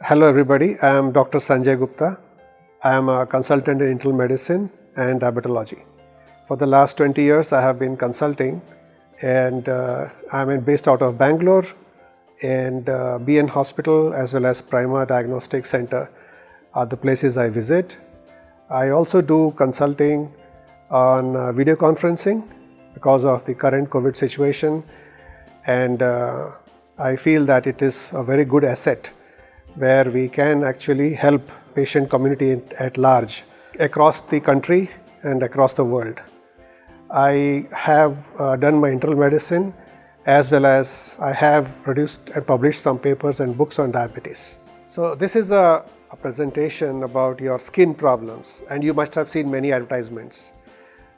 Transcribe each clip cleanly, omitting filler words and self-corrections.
Hello everybody, I am Dr. Sanjay Gupta. I am a consultant in internal medicine and diabetology. For the last 20 years I have been consulting and I am based out of Bangalore and BN Hospital as well as Prima Diagnostic Center are the places I visit. I also do consulting on video conferencing because of the current COVID situation, and I feel that it is a very good asset where we can actually help patient community at large across the country and across the world. I have done my internal medicine as well as I have produced and published some papers and books on diabetes. So this is a presentation about your skin problems, and you must have seen many advertisements.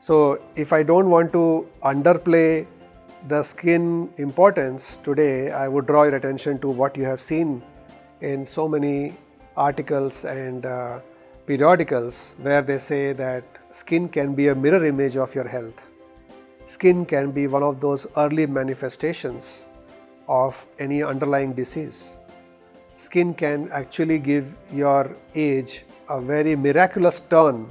So if I don't want to underplay the skin importance today, I would draw your attention to what you have seen in so many articles and periodicals where they say that skin can be a mirror image of your health. Skin can be one of those early manifestations of any underlying disease. Skin can actually give your age a very miraculous turn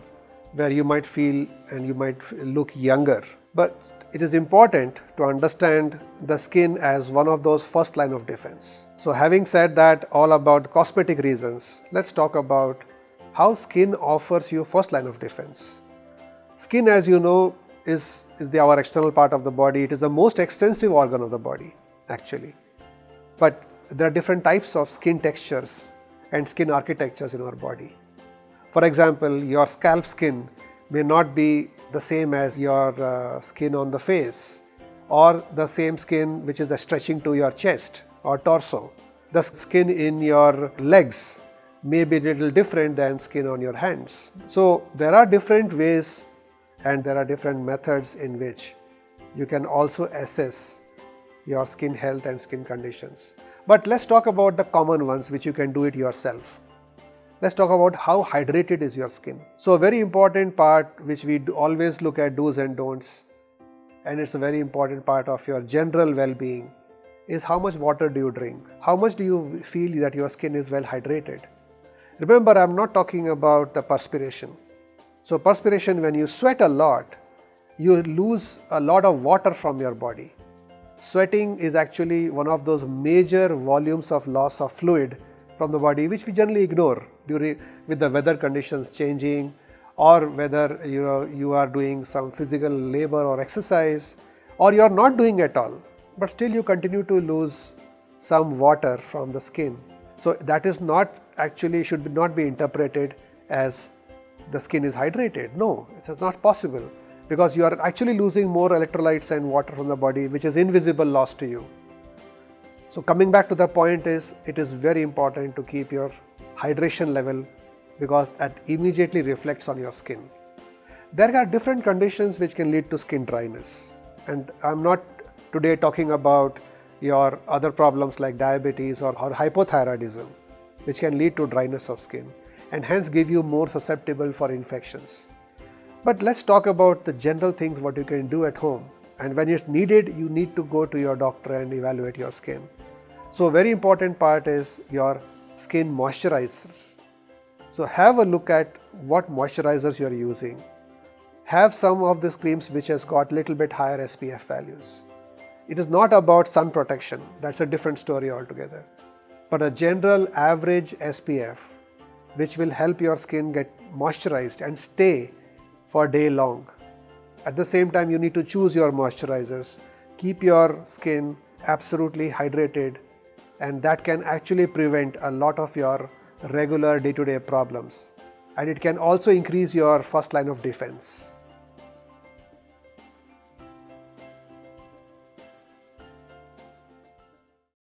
where you might feel and you might look younger. But it is important to understand the skin as one of those first line of defense. So having said that all about cosmetic reasons, let's talk about how skin offers you first line of defense. Skin, as you know, is our external part of the body. It is the most extensive organ of the body actually. But there are different types of skin textures and skin architectures in our body. For example, your scalp skin may not be the same as your skin on the face, or the same skin which is stretching to your chest or torso. The skin in your legs may be a little different than skin on your hands. So there are different ways and there are different methods in which you can also assess your skin health and skin conditions. But let's talk about the common ones which you can do it yourself. Let's talk about how hydrated is your skin. So a very important part which we always look at do's and don'ts, and it's a very important part of your general well-being, is how much water do you drink? How much do you feel that your skin is well hydrated? Remember, I'm not talking about the perspiration. So perspiration, when you sweat a lot, you lose a lot of water from your body. Sweating is actually one of those major volumes of loss of fluid from the body which we generally ignore with the weather conditions changing, or whether you are doing some physical labor or exercise, or you are not doing at all, but still you continue to lose some water from the skin. So that is not actually, should not be interpreted as the skin is hydrated. No, it is not possible, because you are actually losing more electrolytes and water from the body, which is invisible loss to you. So coming back to the point is, it is very important to keep your hydration level, because that immediately reflects on your skin. There are different conditions which can lead to skin dryness, and I'm not today talking about your other problems like diabetes or hypothyroidism, which can lead to dryness of skin and hence give you more susceptible for infections. But let's talk about the general things what you can do at home, and when it's needed you need to go to your doctor and evaluate your skin. So a very important part is your skin moisturizers. So have a look at what moisturizers you are using. Have some of these creams which has got little bit higher SPF values. It is not about sun protection, that's a different story altogether. But a general average SPF which will help your skin get moisturized and stay for day long. At the same time, you need to choose your moisturizers. Keep your skin absolutely hydrated, and that can actually prevent a lot of your regular day-to-day problems. And it can also increase your first line of defense.